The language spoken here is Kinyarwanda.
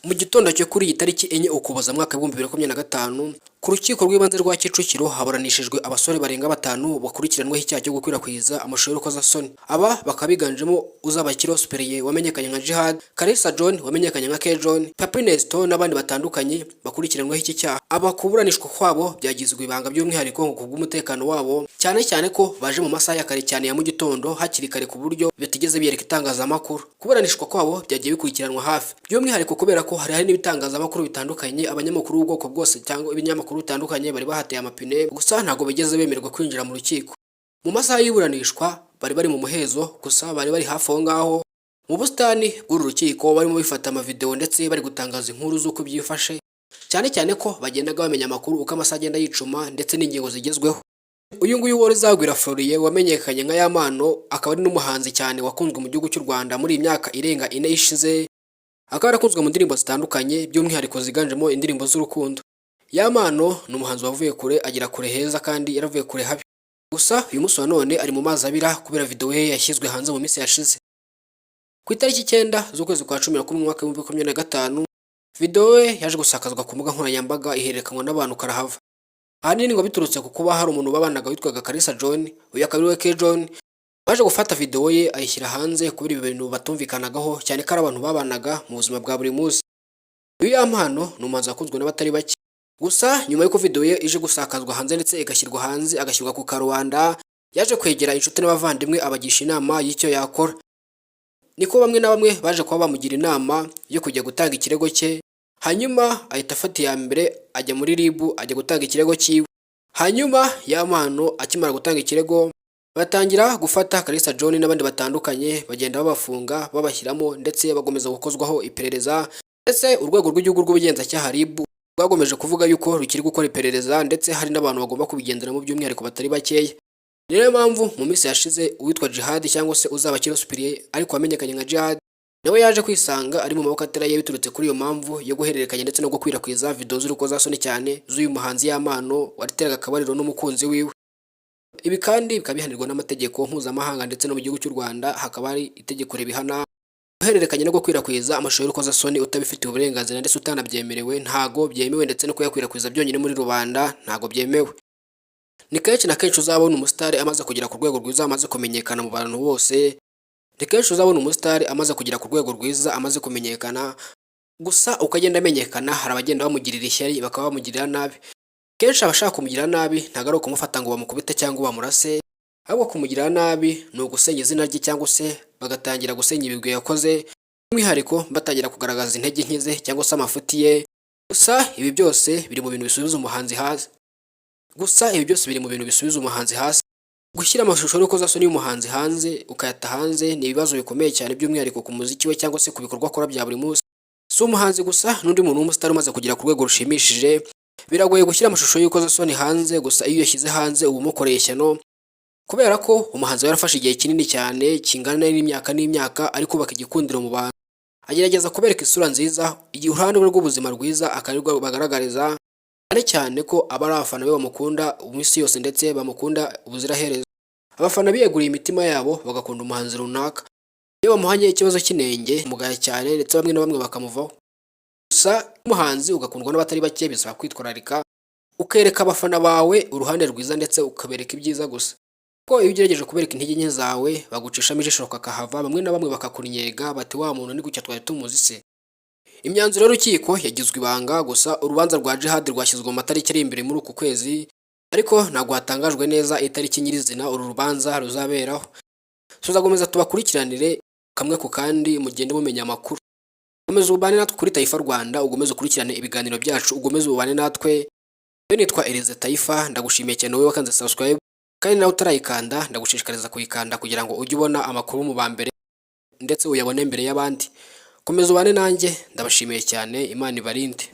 Mu gitondo cyo kuri iyi tariki enye Ukuboza mwaka wa 2025 ku rukiko rw'ibanze rwa Kicukiro haburanishijwe abasore barenga batanu bakurikiranweho icyaha cyo gukwirakwiza amashusho y'urukozasoni. Aba bakaba biganjemo Uzabakiriho Superiye wamenyekanye nka Jihad, Kalisa John wamenyekanye nka K John, Papi Nesto n'abandi batandukanye bakurikiranweho iki cyaha. Aba kuburanishwa kwabo byagizwe ibanga by'umwihariko ku bw'umutekano wabo, cyane cyane ko baje mu masaha ya kare cyane ya mu gitondo hakiri kare ku buryo bitigeze biyereka itangazamakuru. Kuburanishwa kwabo byagiye bikurikiranwa hafi by'umwihariko kubera ko hari n'ibitangazamakuru bitandukanye, abanyamakuru b'ubwoko bwose cyangwa ibinyamakuru bitandukanye bari bahateye amapine, gusa ntago bigeze bemererwa kwinjira mu rukiko. Mu masaha y'iburanishwa bari mu muhezo, gusa bari hafi aho ngaho mu busitani bw'uru rukiko, barimo bifata amavideo ndetse bari gutangaza inkuru z'uko byifashe, cyane cyane ko bagendaga bamenya amakuru uko amasaha agenda yicuma ndetse n'ingingo zigezweho. Uyu nguyu Uwalizagwira Floriye wamenyekanye nka Yamano, akaba ari n'umuhanzi cyane wakunzwe mu gihugu cy'u Rwanda muri iyi myaka irenga 4 ishize, akaba yarakunzwe mu ndirimbo zitandukanye by'umwihariko ziganjemo indirimbo z'urukundo. Yamano ni umuhanzi wavuye kure agera kure heza kandi yaravuye kure habi. Gusa uyu munsi wa none ari mu mazi abira kubera video ye yashyizwe hanze mu minsi yashize. Ku itariki 9 z'ukwezi kwa 11 mwaka wa 2025 video ye yaje gusakazwa ku mbuga nkoranyambaga iherekanwa n'abantu karahava. Ahanini ngo biturutse ku kuba hari umuntu babanaga witwaga Kalisa John, uyu akaba ari we K John, baje gufata video ye ayishyira hanze kubera ibintu batumvikanagaho, cyane ko ari abantu babanaga mu buzima bwa buri munsi. Uyu Yamano ni umuhanzi wakunzwe n'abatari bake. Gusa nyuma y'uko video ye ije gusakazwa hanze ndetse igashyirwa hanze agashyirwa ku karubanda, yaje kwegera inshuti n'abavandimwe abagisha inama y'icyo yakora. Niko bamwe na bamwe baje kuba bamugira inama yo kujya gutanga ikirego cye, hanyuma ahita afata iya mbere ajya muri RIB ajya gutanga ikirego cyiwe. Hanyuma Yamano akimara gutanga ikirego, batangira gufata Kalisa John n'abandi batandukanye bagenda babafunga babashyiramo ndetse bagomeza gukozwaho iperereza, ndetse urwego rw'igihugu rw'ubugenzacyaha RIB rwagomeje kuvuga yuko rukiri gukora iperereza ndetse hari n'abantu bagomba kubigenderamo by'umwihariko batari bakeya. Niyo mpamvu mu minsi yashize uwitwa Jihad cyangwa se Uzabakiriho Superiye ariko wamenyekanye nka Jihad nawe yaje kwisanga ari mu maboko atari ye biturutse kuri iyo mpamvu yo guhererekanya ndetse no gukwirakwiza video z'urukozasoni cyane z'uyu muhanzi Yamano wateraga akabariro n'umukunzi wiwe. Ibi kandi bikaba bihanirwa n'amategeko mpuzamahanga ndetse no mu gihugu cy'u Rwanda hakaba ari itegeko ribihana. Guhererekanya no gukwirakwiza amashusho y'urukozasoni utabifitiye uburenganzira ndetse utanabyemerewe ntago byemewe, ndetse no kuyakwirakwiza byonyine muri rubanda ntago byemewe. Ni kenshi na kenshi uzabona umusitari amaze kugera ku rwego rwiza amaze kumenyekana mu bantu bose. Ni kenshi uzabona umusitari amaze kugera ku rwego rwiza amaze kumenyekana, gusa ukagenda amenyekana hari abagenda bamugirira ishyari bakaba bamugirira nabi. Kenshi abashaka kumugirira nabi ntago ari ukumufata ngo bamukubite cyangwa bamurase, ahubwo kumugirira nabi ni ugusenya izina rye cyangwa se bagatangira gusenya ibigwi yakoze, by'umwihariko batangira kugaragaza intege nke ze cyangwa se amafuti ye. Gusa ibi byose biri mu bintu bisubiza umuhanzi hasi. Gushyira amashusho y'urukozasoni y'umuhanzi hanze ukayata hanze ni ibibazo bikomeye cyane by'umwihariko ku muziki we cyangwa se ku bikorwa akora bya buri munsi. Si umuhanzi gusa n'undi muntu w'umusitari umaze kugera ku rwego rushimishije biragoye gushyira amashusho y'urukozasoni hanze, gusa iyo yashyize hanze uba umukoreye ishyano, kubera ko umuhanzi yarafashe igihe kinini cyane kingana n'imyaka ari kubaka igikundiro mu bantu, agerageza kubereka isura nziza, igihe uruhande rwe rw'ubuzima rwiza akarirwa bagaragariza, cyane cyane ko abari abafana be bamukunda umunsi yose ndetse bamukunda ubuziraherezo. Abafana biyeguriye imitima yabo bagakunda umuhanzi runaka, iyo bamuhanye ikibazo cy'inenge mugaya cyane ndetse bamwe na bamwe bakamuvaho. Gusa umuhanzi ugakundwa n'abatari bake bisaba kwitwararika, ukereka abafana bawe uruhande rwiza ndetse ukabereka ibyiza gusa, ko iyo ugerageje kubereka intege nke zawe bagucishamo ijisho kakahava, bamwe na bamwe bakakurinyega bati wa muntu ni gutya twari tumuzi se. Imyanzuro y'urukiko yagizwe ibanga, gusa urubanza rwa Jihad rwashyizwe mu matariki ari imbere muri uku kwezi, ariko ntabwo hatangajwe neza itariki nyirizina uru rubanza ruzaberaho. Tuzagomeza tubakurikiranire kamwe ku kandi mugende mumenya amakuru. Ugomeze ubane natwe kuri Taifa Rwanda, ugomeze ukurikirane ibiganiro byacu, ugomeze ubane natwe. Nitwa Elize Taifa, ndagushimiye cyane wowe wakanze subscribe, kandi nawe utarayikanda ndagushishikariza kuyikanda kugira ngo ujye ubona amakuru mu bambere ndetse uyabone mbere y'abandi. Komeza ubane nanjye, ndabashimiye cyane, Imana ibarinde.